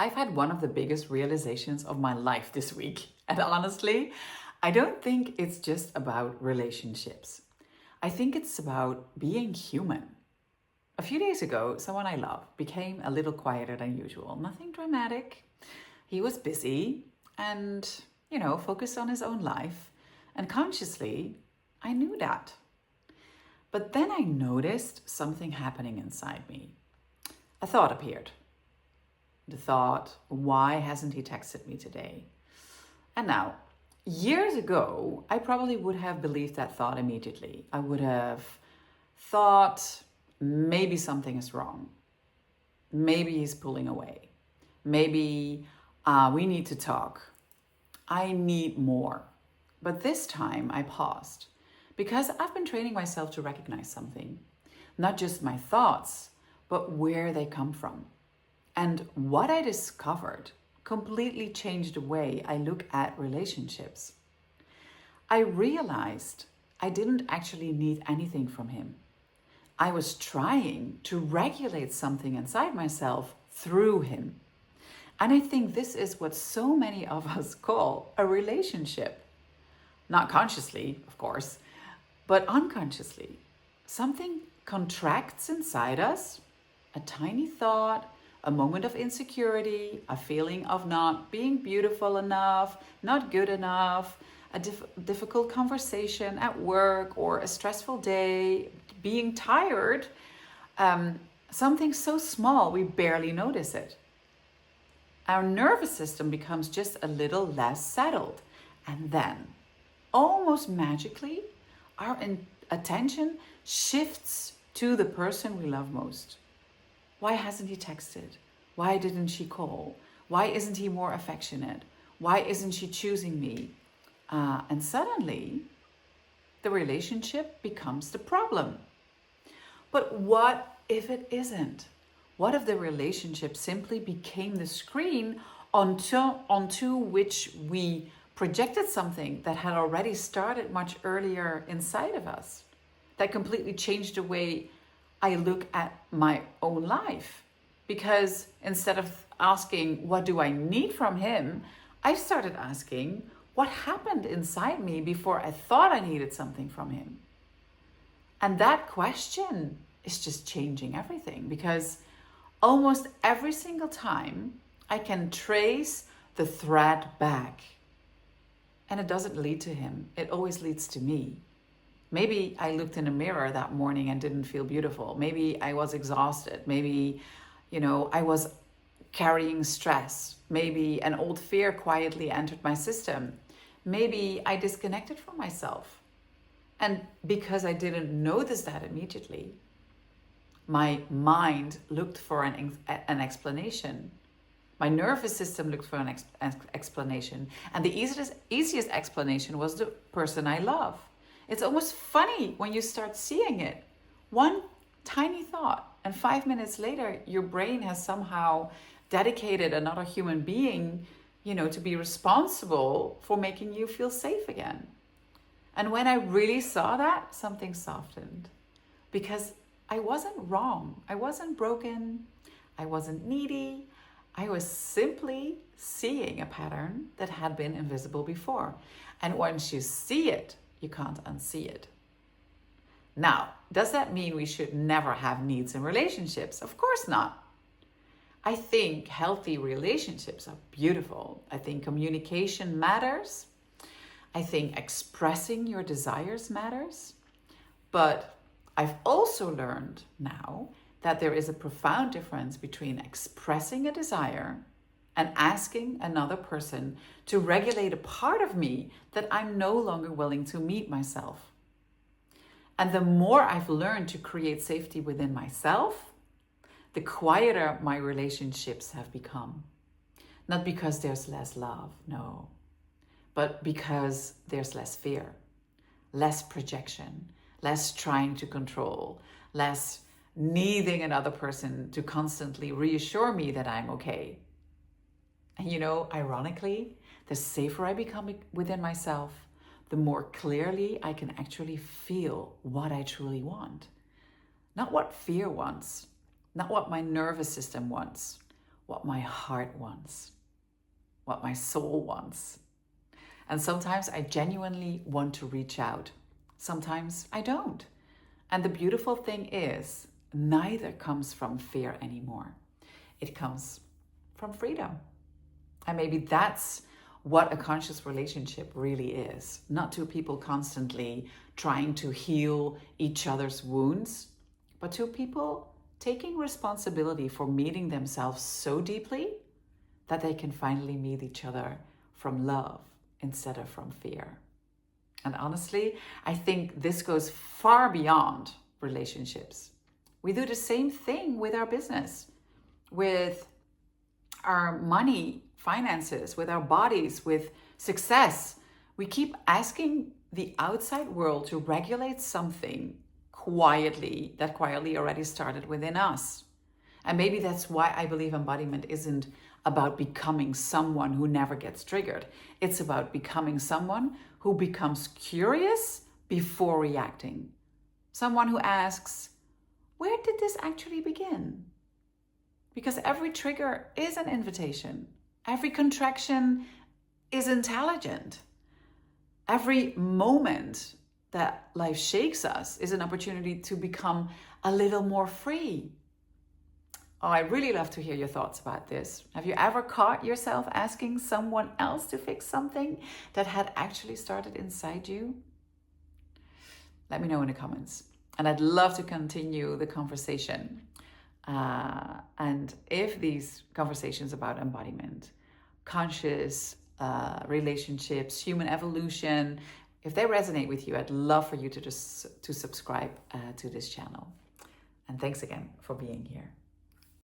I've had one of the biggest realizations of my life this week. And honestly, I don't think it's just about relationships. I think it's about being human. A few days ago, someone I love became a little quieter than usual. Nothing dramatic. He was busy and, focused on his own life. And consciously, I knew that. But then I noticed something happening inside me. A thought appeared. The thought, why hasn't he texted me today? And now, years ago, I probably would have believed that thought immediately. I would have thought, maybe something is wrong. Maybe he's pulling away. Maybe we need to talk. I need more. But this time I paused because I've been training myself to recognize something. Not just my thoughts, but where they come from. And what I discovered completely changed the way I look at relationships. I realized I didn't actually need anything from him. I was trying to regulate something inside myself through him. And I think this is what so many of us call a relationship. Not consciously, of course, but unconsciously. Something contracts inside us, a tiny thought, a moment of insecurity, a feeling of not being beautiful enough, not good enough, a difficult conversation at work or a stressful day, being tired, something so small we barely notice it. Our nervous system becomes just a little less settled. And then, almost magically, our attention shifts to the person we love most. Why hasn't he texted? Why didn't she call? Why isn't he more affectionate? Why isn't she choosing me? And suddenly, the relationship becomes the problem. But what if it isn't? What if the relationship simply became the screen onto which we projected something that had already started much earlier inside of us? That completely changed the way I look at my own life. Because instead of asking, what do I need from him? I started asking, what happened inside me before I thought I needed something from him? And that question is just changing everything, because almost every single time I can trace the thread back. And it doesn't lead to him. It always leads to me. Maybe I looked in a mirror that morning and didn't feel beautiful. Maybe I was exhausted. Maybe, I was carrying stress. Maybe an old fear quietly entered my system. Maybe I disconnected from myself. And because I didn't notice that immediately, my mind looked for an explanation. My nervous system looked for an explanation. And the easiest explanation was the person I love. It's almost funny when you start seeing it. One tiny thought, and 5 minutes later, your brain has somehow dedicated another human being, to be responsible for making you feel safe again. And when I really saw that, something softened. Because I wasn't wrong. I wasn't broken. I wasn't needy. I was simply seeing a pattern that had been invisible before. And once you see it, you can't unsee it. Now, does that mean we should never have needs in relationships? Of course not. I think healthy relationships are beautiful. I think communication matters. I think expressing your desires matters. But I've also learned now that there is a profound difference between expressing a desire and asking another person to regulate a part of me that I'm no longer willing to meet myself. And the more I've learned to create safety within myself, the quieter my relationships have become. Not because there's less love, no, but because there's less fear, less projection, less trying to control, less needing another person to constantly reassure me that I'm okay. And ironically, the safer I become within myself, the more clearly I can actually feel what I truly want. Not what fear wants, not what my nervous system wants, what my heart wants, what my soul wants. And sometimes I genuinely want to reach out. Sometimes I don't. And the beautiful thing is, neither comes from fear anymore. It comes from freedom. And maybe that's what a conscious relationship really is. Not two people constantly trying to heal each other's wounds, but two people taking responsibility for meeting themselves so deeply that they can finally meet each other from love instead of from fear. And honestly, I think this goes far beyond relationships. We do the same thing with our business, with our money, finances, with our bodies, with success. We keep asking the outside world to regulate something that quietly already started within us. And maybe that's why I believe embodiment isn't about becoming someone who never gets triggered. It's about becoming someone who becomes curious before reacting. Someone who asks, where did this actually begin? Because every trigger is an invitation. Every contraction is intelligent. Every moment that life shakes us is an opportunity to become a little more free. Oh, I really love to hear your thoughts about this. Have you ever caught yourself asking someone else to fix something that had actually started inside you? Let me know in the comments. And I'd love to continue the conversation. And if these conversations about embodiment, conscious relationships, human evolution, if they resonate with you, I'd love for you to subscribe to this channel. And thanks again for being here.